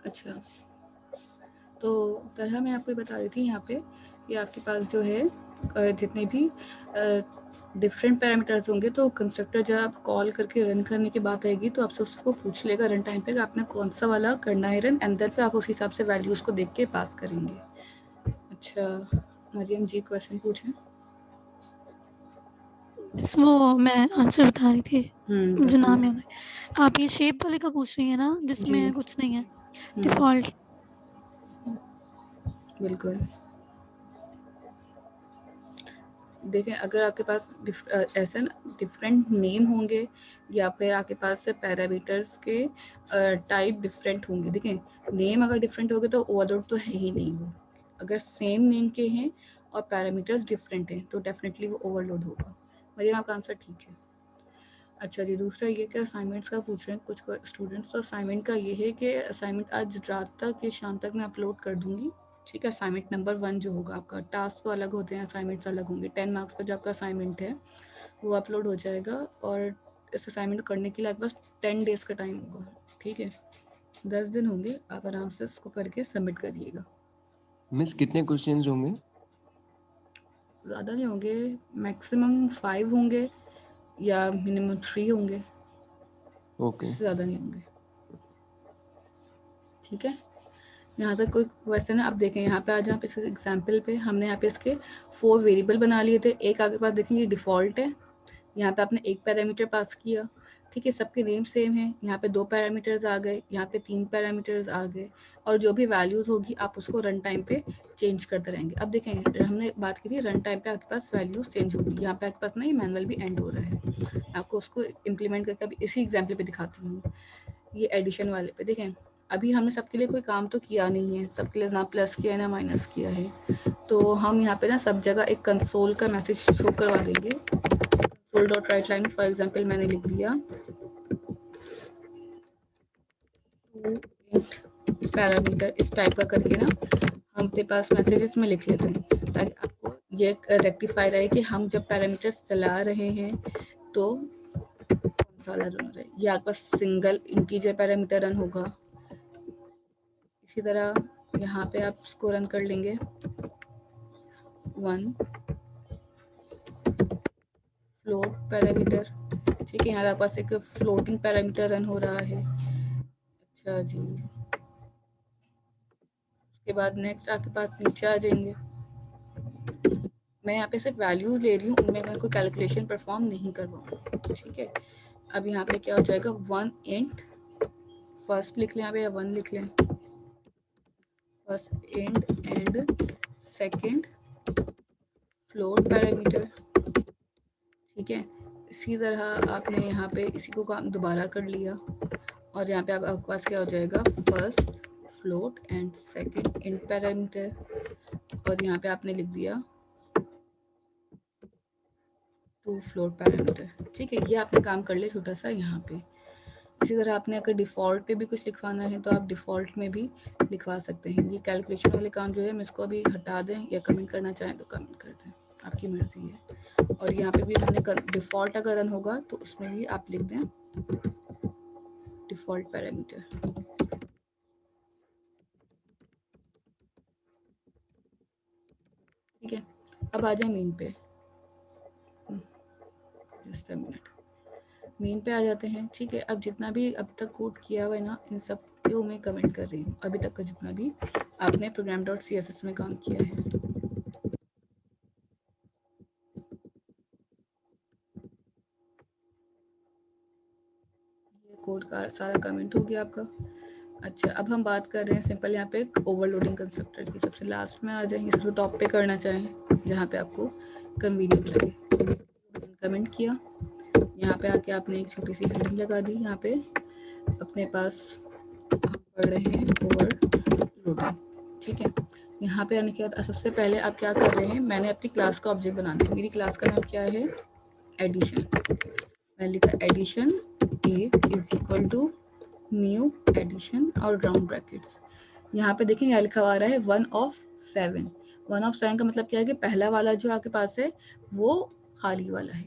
अच्छा, तो तरह मैं आपको बता रही थी यहाँ पे कि आपके पास जो है जितने भी डिफरेंट पैरामीटर्स होंगे, तो कंस्ट्रक्टर जब आप कॉल करके रन करने की बात आएगी तो आपसे उसको पूछ लेगा रन टाइम पे कि आपने कौन सा वाला करना है रन, एंड देन पे आप उस हिसाब से वैल्यूज़ को देख के पास करेंगे। अच्छा मरियम जी क्वेश्चन पूछें। वो मैं आंसर बता रही थी, मुझे नाम याद बताइए। है। आप ये शेप वाले का पूछ रही हैं ना, जी। जिसमें कुछ नहीं है, डिफ़ॉल्ट? बिल्कुल। देखें, अगर आपके पास ऐसे ना डिफरेंट नेम होंगे या फिर आपके पास पैरामीटर्स के टाइप डिफरेंट होंगे। देखें, नेम अगर डिफरेंट होंगे तो ओवरलोड तो है ही नहीं वो। अगर सेम नेम के हैं और पैरामीटर्स डिफरेंट हैं तो डेफिनेटली वो ओवरलोड होगा। मरियम आपका आंसर ठीक है। अच्छा जी, दूसरा ये कि असाइनमेंट्स का पूछ रहे हैं कुछ स्टूडेंट्स। तो असाइनमेंट का ये है कि असाइनमेंट आज रात तक या शाम तक मैं अपलोड कर दूँगी। ठीक है, असाइनमेंट नंबर 1 जो होगा आपका, टास्क तो अलग होते हैं, असाइनमेंट्स अलग होंगे। 10 मार्क्स का जो आपका असाइनमेंट है वो अपलोड हो जाएगा, और इस असाइनमेंट करने के लिए आपके पास 10 डेज़ का टाइम होगा। ठीक है, 10 दिन होंगे, आप आराम से इसको करके सबमिट करिएगा। मिस कितने क्वेश्चंस होंगे? ज़्यादा नहीं होंगे, मैक्सिमम 5 होंगे या मिनिमम 3 होंगे, ओके। इससे ज़्यादा नहीं होंगे। ठीक है, यहाँ तक कोई क्वेश्चन है? अब देखें यहाँ पे आज आप इस एग्जाम्पल पे हमने यहाँ पे इसके 4 वेरिएबल बना लिए थे। एक आपके पास देखें ये डिफ़ॉल्ट है, यहाँ पे आपने एक पैरामीटर पास किया। ठीक है, सबके नेम सेम है। यहाँ पे 2 पैरामीटर्स आ गए, यहाँ पे 3 पैरामीटर्स आ गए, और जो भी वैल्यूज़ होगी आप उसको रन टाइम पे चेंज करते रहेंगे। अब देखें, हमने बात की थी रन टाइम पे आपके पास वैल्यूज़ चेंज होगी। यहाँ पे आपके पास नहीं, मैनुअल भी एंड हो रहा है। आपको उसको इम्प्लीमेंट करके अभी इसी एग्जाम्पल पे दिखाती हूँ। ये एडिशन वाले पे देखें, अभी हमने सबके लिए कोई काम तो किया नहीं है, सबके लिए ना प्लस किया है ना माइनस किया है। तो हम यहाँ पे ना सब जगह एक कंसोल का मैसेज शो करवा देंगे। Console dot right line for example मैंने लिख दिया पैरामीटर इस टाइप का करके ना हम अपने पास मैसेजेस में लिख लेते हैं, ताकि आपको ये रेक्टिफाई रहे कि हम जब पैरामीटर्स चला रहे हैं तो कौन सा वाला रन हो रहा है। ये आपका सिंगल इंटीजर पैरामीटर रन होगा। इसी तरह यहाँ पे आप इसको रन कर लेंगे 1 फ्लोट पैरामीटर। ठीक है, यहाँ पे आपके पास एक फ्लोटिंग पैरामीटर रन हो रहा है। अच्छा जी, उसके बाद नेक्स्ट आपके पास नीचे आ जाएंगे। मैं यहाँ पे सिर्फ वैल्यूज़ ले रही हूँ, उनमें मैं कोई कैलकुलेशन परफॉर्म नहीं करवाऊँ। ठीक है, अब यहाँ पे क्या हो जाएगा 1 इंट फर्स्ट लिख लें यहाँ पे, या 1 लिख लें, first int and second float parameter. ठीक है, इसी तरह आपने यहाँ पे इसी को काम दोबारा कर लिया, और यहाँ पे आपके पास क्या हो जाएगा first float and second int parameter, और यहाँ पे आपने लिख दिया 2 फ्लोट पैरामीटर। ठीक है, ये आपने काम कर लिया छोटा सा यहाँ पे। इसी तरह आपने अगर डिफ़ॉल्ट पे भी कुछ लिखवाना है तो आप डिफ़ॉल्ट में भी लिखवा सकते हैं। ये कैलकुलेशन वाले काम जो है हम इसको अभी हटा दें, या कमेंट करना चाहें तो कमेंट कर दें, आपकी मर्ज़ी है। और यहाँ पे भी हमने डिफ़ॉल्ट अगर रन होगा तो उसमें भी आप लिख दें डिफ़ॉल्ट पैरामीटर। ठीक है, अब आ जाए मेन पे। जस्ट अ मिनट, मेन पे आ जाते हैं। ठीक है, अब जितना भी अब तक कोड किया हुआ है ना, इन सब को मैं कमेंट कर रही हूँ, अभी तक का जितना भी आपने प्रोग्राम डॉट CSS में काम किया है। ये कोड का सारा कमेंट हो गया आपका। अच्छा, अब हम बात कर रहे हैं सिंपल यहाँ पे ओवरलोडिंग कंस्ट्रक्टर की। सबसे लास्ट में आ जाएंगे, सबसे टॉप पे करना चाहें जहाँ पे आपको कन्वीनियंट लगे। कमेंट किया, यहाँ पे आके आपने एक छोटी सी हेडिंग लगा दी। यहाँ पे अपने पास हम पढ़ रहे हैं ओवरलोडिंग। ठीक है, यहाँ पे आने के बाद सबसे पहले आप क्या कर रहे हैं, मैंने अपनी क्लास का ऑब्जेक्ट बनाना है। मेरी क्लास का नाम क्या है, एडिशन। मैंने लिखा addition A is equal to new addition और राउंड ब्रैकेट्स। यहाँ पे देखिए यहाँ लिखा हुआ रहा है 1 ऑफ 7। 1 ऑफ 7 का मतलब क्या है कि पहला वाला जो आपके पास है वो खाली वाला है।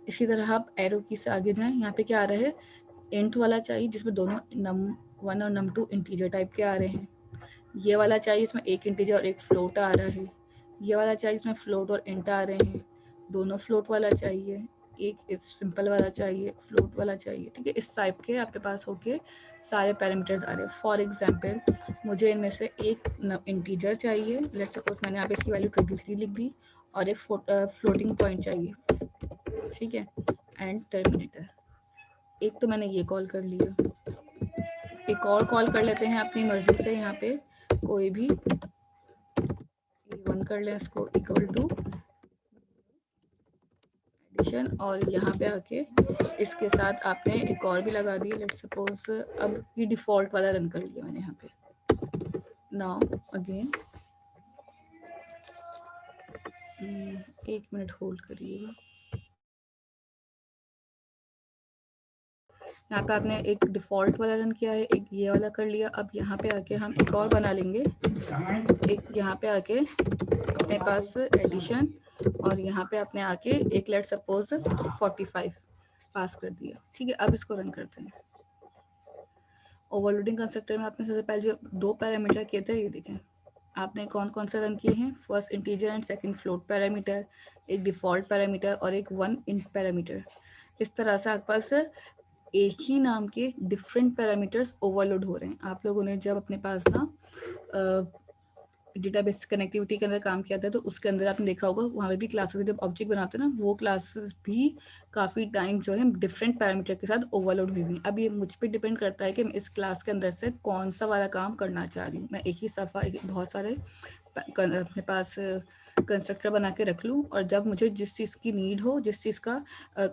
इसी तरह आप एरो की से आगे जाएं, यहाँ पे क्या आ रहा है इंट वाला चाहिए जिसमें दोनों 1 और num2 इंटीजर टाइप के आ रहे हैं। ये वाला चाहिए इसमें एक इंटीजर और एक फ्लोट आ रहा है। ये वाला चाहिए इसमें फ्लोट और इंट आ रहे हैं, दोनों फ्लोट वाला चाहिए, एक इस सिंपल वाला चाहिए, फ्लोट वाला चाहिए। ठीक है, इस टाइप के आपके पास होके सारे पैरामीटर्स आ रहे हैं। फॉर एग्जांपल मुझे इनमें से एक इंटीजर चाहिए, लेट्स सपोज मैंने यहाँ पे इसकी वैल्यू 23 लिख दी, और एक फ्लोटिंग पॉइंट चाहिए, ठीक है, एंड टर्मिनेटर। एक तो मैंने ये कॉल कर लिया, एक और कॉल कर लेते हैं अपनी मर्जी से, यहाँ पे कोई भी 1 कर लें इसको, इक्वल टू एडिशन, और यहाँ पे आके इसके साथ आपने एक और भी लगा दिया, लेट्स सपोज अब ये डिफॉल्ट वाला रन कर लिया मैंने यहाँ पे। नाउ अगेन 1 मिनट होल्ड करिएगा। यहाँ पे आपने एक डिफॉल्ट वाला रन किया है, एक ये वाला कर लिया। अब यहाँ पे आके हम एक और बना लेंगे, एक यहाँ पे आके अपने पास एडिशन, और यहाँ पे आपने आके एक लेट सपोज 45 पास कर दिया। ठीक है, अब इसको रन करते हैं। ओवरलोडिंग कंस्ट्रक्टर में आपने सबसे पहले जो 2 पैरामीटर किए थे, ये देखें आपने कौन कौन से रन किए हैं। First integer and second float parameter, एक डिफॉल्ट पैरामीटर और एक 1 इंट पैरामीटर। इस तरह से आपके पास एक ही नाम के डिफरेंट पैरामीटर्स ओवरलोड हो रहे हैं। आप लोगों ने जब अपने पास ना डेटाबेस कनेक्टिविटी के अंदर काम किया था, तो उसके अंदर आपने देखा होगा वहाँ पे भी क्लासेस जब ऑब्जेक्ट बनाते हैं ना, वो क्लासेस भी काफ़ी टाइम जो है डिफरेंट पैरामीटर के साथ ओवरलोड हुई हुई। अब ये मुझ पर डिपेंड करता है कि मैं इस क्लास के अंदर से कौन सा वाला काम करना चाह रही हूँ। मैं एक ही सफ़ा बहुत सारे अपने पास कंस्ट्रक्टर बना के रख लूँ, और जब मुझे जिस चीज़ की नीड हो, जिस चीज़ का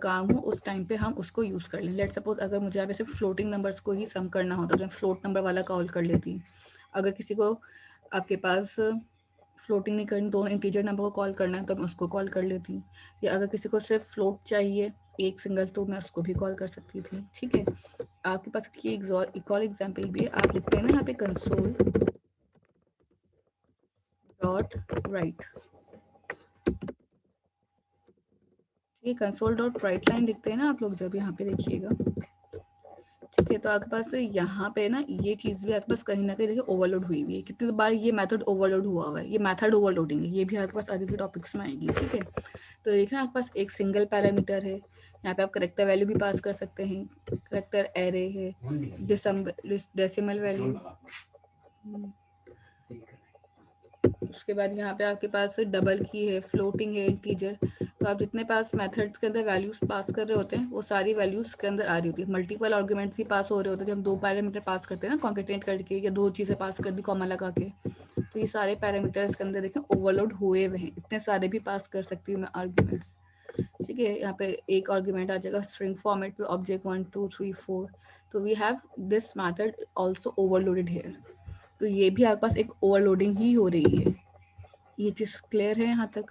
काम हो, उस टाइम पे हम उसको यूज़ कर लें। लेट सपोज अगर मुझे यहाँ पे सिर्फ फ्लोटिंग नंबर्स को ही सम करना होता तो मैं फ्लोट नंबर वाला कॉल कर लेती। अगर किसी को आपके पास फ्लोटिंग नहीं करनी, दोनों इंटीजर नंबर को कॉल करना है, तो मैं उसको कॉल कर लेती। या अगर किसी को सिर्फ फ्लोट चाहिए एक सिंगल, तो मैं उसको भी कॉल कर सकती थी। ठीक है, आपके पास एक और एग्जाम्पल भी है। आप लिखते हैं ना यहाँ पे कंसोल डॉट राइट, ये कंसोल डॉट राइट लाइन लिखते हैं ना आप लोग जब, यहाँ पे देखिएगा। ठीक है, तो आपके पास यहाँ पे ना ये चीज़ भी आपके पास कहीं ना कहीं देखिए ओवरलोड हुई हुई है। कितनी बार ये मेथड ओवरलोड हुआ हुआ है, ये मेथड ओवरलोडिंग है, ये भी आपके पास आगे के टॉपिक्स में आएगी। ठीक है, तो देखना आपके पास एक सिंगल पैरामीटर है, यहाँ पे आप करेक्टर वैल्यू भी पास कर सकते हैं, करेक्टर एरे है, डेसिमल वैल्यू, उसके बाद यहाँ पे आपके पास डबल की है, फ्लोटिंग है, इंटीजर। तो आप जितने पास मेथड्स के अंदर वैल्यूज पास कर रहे होते हैं, वो सारी वैल्यूज के अंदर आ रही होती है। मल्टीपल आर्गुमेंट्स ही पास हो रहे होते हैं। जब हम 2 पैरामीटर पास करते हैं ना कॉन्केटेनेट करके, या 2 चीज़ें पास कर दी कॉमा लगा के, तो ये सारे पैरामीटर्स के अंदर देखें ओवरलोड हुए हुए हैं। इतने सारे भी पास कर सकती हूँ मैं आर्ग्यूमेंट्स। ठीक है, यहाँ पे एक आर्ग्यूमेंट आ जाएगा स्ट्रिंग फॉर्मेट पे, ऑब्जेक्ट 1 2 3 4। तो we have this method also overloaded here. तो ये भी आपके पास एक ओवरलोडिंग ही हो रही है। ये चीज़ क्लियर है यहाँ तक?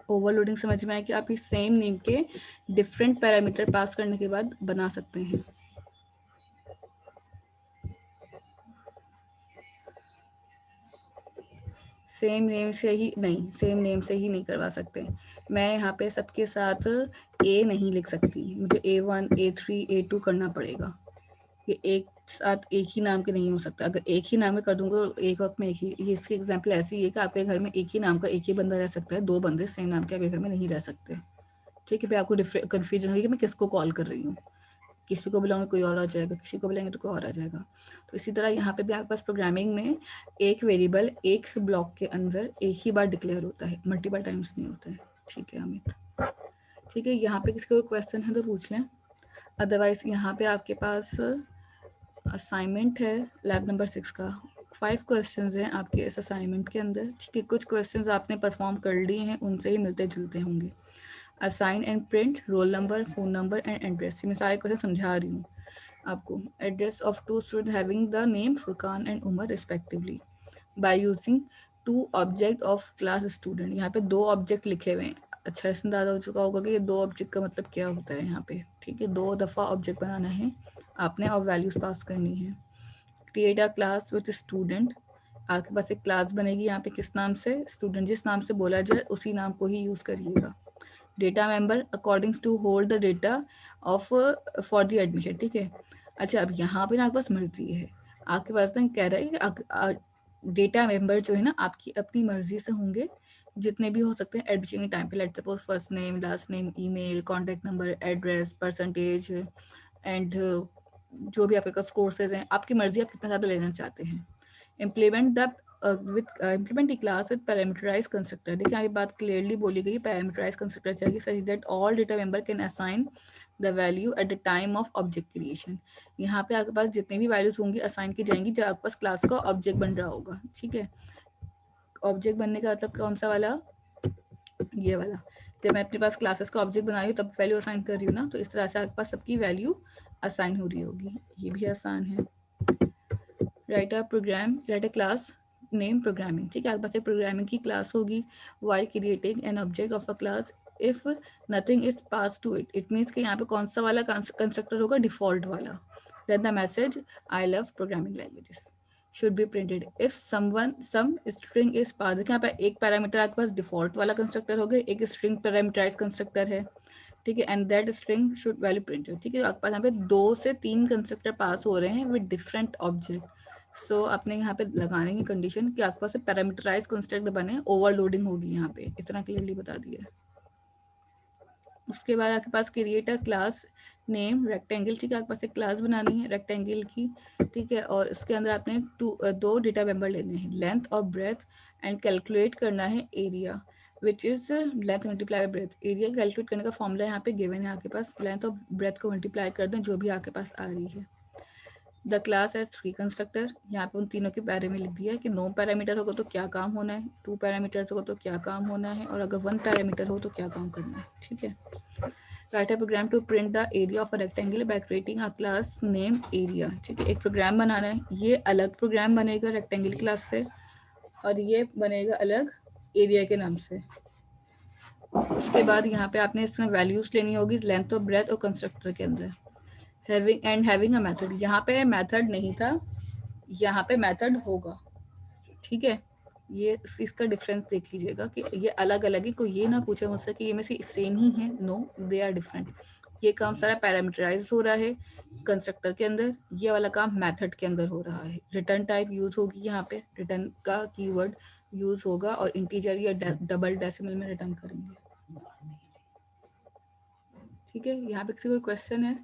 ओवरलोडिंग समझ में आया कि आप इस सेम नेम के डिफरेंट पैरामीटर पास करने के बाद बना सकते हैं। सेम नेम से ही नहीं करवा सकते। मैं यहाँ पे सबके साथ ए नहीं लिख सकती, मुझे A1 A3 A2 करना पड़ेगा। ये एक साथ एक ही नाम के नहीं हो सकता। अगर एक ही नाम में कर दूंगा तो एक वक्त में एक ही, ये इसकी एग्जाम्पल ऐसी है कि आपके घर में एक ही नाम का एक ही बंदा रह सकता है, 2 बंदे सेम नाम के आपके घर में नहीं रह सकते। ठीक है, फिर आपको कन्फ्यूजन होगी कि मैं किसको कॉल कर रही हूँ। किसी को बुलाऊंगे कोई और आ जाएगा, किसी को बुलाएंगे तो कोई और आ जाएगा। तो इसी तरह यहाँ पे भी आपके पास प्रोग्रामिंग में एक वेरिएबल एक ब्लॉक के अंदर एक ही बार डिक्लेयर होता है, मल्टीपल टाइम्स नहीं होता है। ठीक है अमित, ठीक है, यहाँ पे किसी को क्वेश्चन है तो पूछ लें, अदरवाइज यहाँ पे आपके पास असाइनमेंट है लैब नंबर 6 का। 5 क्वेश्चंस हैं आपके इस असाइनमेंट के अंदर। ठीक है, कुछ क्वेश्चंस आपने परफॉर्म कर लिए हैं, उनसे ही मिलते जुलते होंगे। Assign and print roll number, phone number and address. मैं सारे क्वेश्चन समझा रही हूँ आपको। Address of 2 student having the name Furqan and Umar respectively by using 2 object of class student. यहाँ पे 2 ऑब्जेक्ट लिखे हुए हैं। अच्छा, इसमें ज़्यादा हो चुका होगा कि ये 2 ऑब्जेक्ट का मतलब क्या होता है यहाँ पे। ठीक है, 2 दफ़ा ऑब्जेक्ट बनाना है आपने और वैल्यूज पास करनी है। Create a class with student. आपके पास एक क्लास बनेगी यहाँ पे, किस नाम से? स्टूडेंट, जिस नाम से बोला जाए उसी नाम को ही यूज़ करिएगा। Data member accordings to hold the data of for the admission. ठीक है, अच्छा, अब यहाँ पे ना आपके पास मर्जी है, आपके पास ना कह रहा है कि डेटा मेंबर जो है ना आपकी अपनी मर्जी से होंगे, जितने भी हो सकते हैं एडमिशन के टाइम पे। Let's suppose first name, last name, email, contact number, address, percentage and जो भी आपके पास कोर्सेज हैं, आपकी मर्जी आप कितना ज़्यादा लेना चाहते हैं। Implement the implement the class with parameterized constructor। देखिए यहाँ पे बात क्लियरली बोली गई, पैरामीटराइज कंस्ट्रक्टर चाहिए such that all data member can assign the value at the time of object creation। यहाँ पे आपके पास जितने भी वैल्यूज होंगी असाइन की जाएंगी जब आपके पास क्लास का ऑब्जेक्ट बन रहा होगा। ठीक है, ऑब्जेक्ट बनने का मतलब कौन सा वाला, ये वाला। जब मैं अपने पास क्लासेस का ऑब्जेक्ट बना रही हूँ तब वैल्यू असाइन कर रही हूँ ना, तो इस तरह से आपके पास सबकी वैल्यू असाइन हो रही होगी। ये भी आसान है। Write a program, write a class name programming. ठीक है, आपके पास एक प्रोग्रामिंग की क्लास होगी while creating an object of a class if nothing is pass to it. It means कि यहाँ पे कौन सा वाला कंस्ट्रक्टर होगा, डिफॉल्ट वाला। Then the message I love programming languages should be printed if someone some string is passed। देखिए यहाँ पे एक पैरामीटर आपके पास डिफॉल्ट वाला कंस्ट्रक्टर हो गया, एक स्ट्रिंग पैरामीटराइज कंस्ट्रक्टर है। ठीक है, and that string should value printed. ठीक है, आपके पास यहाँ पे 2 से 3 कंस्ट्रक्टर पास हो रहे हैं विद डिफरेंट ऑब्जेक्ट। सो आपने यहाँ पे लगाने की कंडीशन कि आपके पास पैरामीटराइज कंस्ट्रक्टर बने, ओवरलोडिंग होगी यहाँ पे, इतना क्लियरली बता दिया। उसके बाद आपके पास create a class name rectangle. ठीक है, आपके पास एक क्लास बनानी है रेक्टेंगल की। ठीक है, और इसके अंदर आपने 2 डेटा मेंबर लेने हैं, लेंथ और ब्रेथ, एंड कैलकुलेट करना है area which is length multiply breath. Area calculate करने का फॉर्मूला यहाँ पे गिवन है आपके पास, लेंथ और ब्रेथ को मल्टीप्लाई कर दें जो भी आपके पास आ रही है। The class has 3 constructor. यहाँ पे उन तीनों के बारे में लिख दिया है कि 9 पैरामीटर होगा तो क्या काम होना है, 2 पैरामीटर्स होगा तो क्या काम होना है, और अगर 1 पैरामीटर हो तो क्या काम करना है। ठीक है, write a program to print the area of a rectangle by creating a class name area. ठीक है, एक प्रोग्राम बनाना है, ये अलग प्रोग्राम बनेगा रेक्टेंगल क्लास से, और ये बनेगा अलग एरिया के नाम से। उसके बाद यहाँ पे आपने इसमें वैल्यूज लेनी होगी लेंथ और ब्रेथ और कंस्ट्रक्टर के अंदर। हैविंग अ मेथड, यहाँ पे मेथड नहीं था, यहाँ पे मेथड होगा। ठीक है, ये इसका डिफरेंस देख लीजिएगा कि ये अलग अलग है, कोई ये ना पूछे मुझसे कि ये में से सेम ही है, नो दे आर डिफरेंट। ये काम सारा पैरामीटराइज हो रहा है कंस्ट्रक्टर के अंदर, ये वाला काम मेथड के अंदर हो रहा है। रिटर्न टाइप यूज होगी, यहाँ पे रिटर्न का कीवर्ड यूज होगा, और इंटीजर या डबल डेसिमल में रिटर्न करेंगे। ठीक है, यहाँ पे किसी कोई क्वेश्चन है?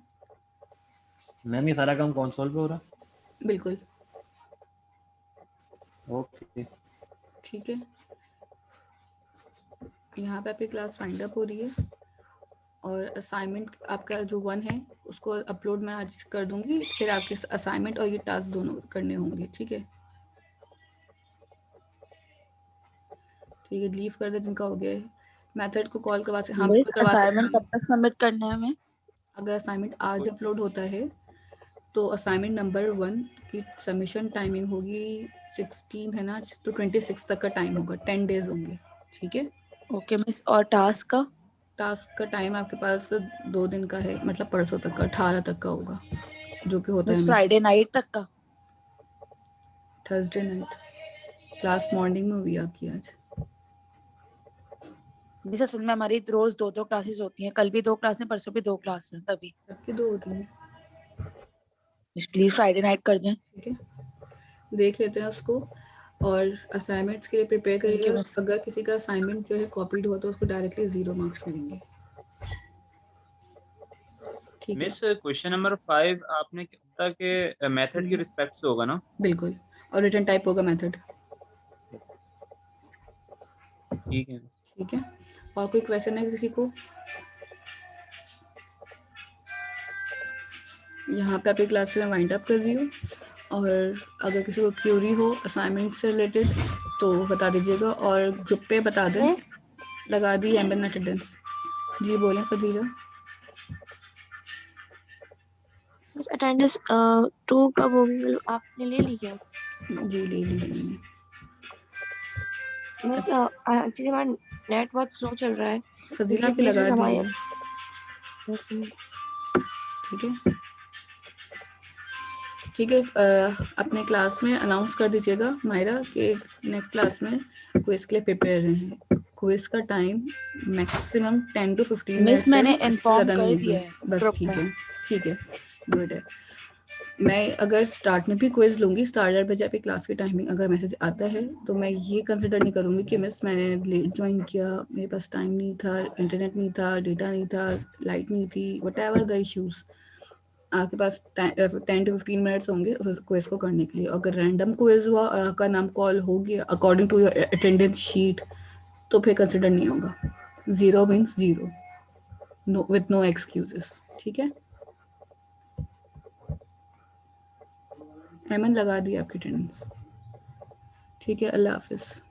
मैम ये सारा काम कंसोल पे हो रहा है? बिल्कुल, ओके। ठीक है, यहाँ पे आपकी क्लास फाइंड अप हो रही है, और असाइनमेंट आपका जो 1 है उसको अपलोड मैं आज कर दूंगी, फिर आपके असाइनमेंट और ये टास्क दोनों करने होंगे। ठीक है, ठीक है, लीव कर दे जिनका हो गया है। मेथड को कॉल करवा से, हाँ मिस बिल्कुल करवा सकते असाइनमेंट हैं। कब तक सबमिट करना है हमें? अगर असाइनमेंट आज अपलोड होता है तो असाइनमेंट नंबर 1 की सबमिशन टाइमिंग होगी 16 है ना, तो 26 तक का टाइम होगा, 10 डेज होंगे। ठीक है, ओके मिस, और टास्क का? टास्क का टाइम आपके पास 2 दिन का है, मतलब परसों तक का, 18 तक का होगा, जो कि होता है मिस फ्राइडे नाइट तक का? Thursday night. क्लास मॉर्निंग में हुई आपकी आज? मिस असल में हमारी रोज 2-2 क्लासेस होती हैं, कल भी 2 क्लास है, परसों भी 2 क्लास है, तभी सबकी 2 होती हैं। प्लीज फ्राइडे नाइट कर दें। ठीक है, देख लेते हैं उसको, और असाइनमेंट्स के लिए प्रिपेयर Thank you, करिएगा। miss. अगर किसी का असाइनमेंट जो है कॉपीड हुआ तो उसको डायरेक्टली 0 मार्क्स मिलेंगे। ठीक है, मिस क्वेश्चन नंबर 5 आपने कहा कि मेथड की रिस्पेक्ट से होगा ना? बिल्कुल, और रिटर्न टाइप होगा मेथड। ठीक है। ठीक है, और कोई क्वेश्चन है किसी को? यहाँ पे आपकी क्लास में वाइंड अप कर रही हूँ, और अगर किसी को क्यूरी हो असाइनमेंट से रिलेटेड तो बता दीजिएगा, और ग्रुप पे बता दें। मिस लगा दी एम्बन अटेंडेंस। जी बोलें फजीला। मिस अटेंडेंस 2 कब होगी, आपने ले ली क्या? जी ले ली मैंने। मिस एक्चुअली हमारा नेट बहुत स्लो चल रहा है, फजीला इसलिए आपकी प्लीज लगा दी हमारे है। yes, miss. ठीक है, ठीक है, अपने क्लास में अनाउंस कर दीजिएगा मायरा कि नेक्स्ट क्लास में क्विज के लिए प्रिपेयर रहें। क्विज का time maximum 10 to 15 miss minutes है, मैंने इससे इन्फॉर्म ज़्यादा कर नहीं दिया होगा। है बस ग्रुप ठीक में। है, ठीक है, गुड है। मैं अगर स्टार्ट में भी क्विज लूंगी, स्टार्टर पे जब क्लास की टाइमिंग अगर मैसेज आता है तो मैं ये कंसिडर नहीं करूंगी कि मिस मैंने लेट ज्वाइन किया, मेरे पास टाइम नहीं था, इंटरनेट नहीं था, डेटा नहीं था, लाइट नहीं थी, वट एवर द इश्यूज, आपके पास 10 to 15 मिनट्स होंगे उस क्विज को करने के लिए। अगर रैंडम क्विज हुआ और आपका नाम कॉल हो गया according to your attendance sheet तो फिर कंसिडर नहीं होगा। 0 means 0, no with no excuses. ठीक है, एमन लगा दी आपकी अटेंडेंस। ठीक है, अल्लाह हाफिज।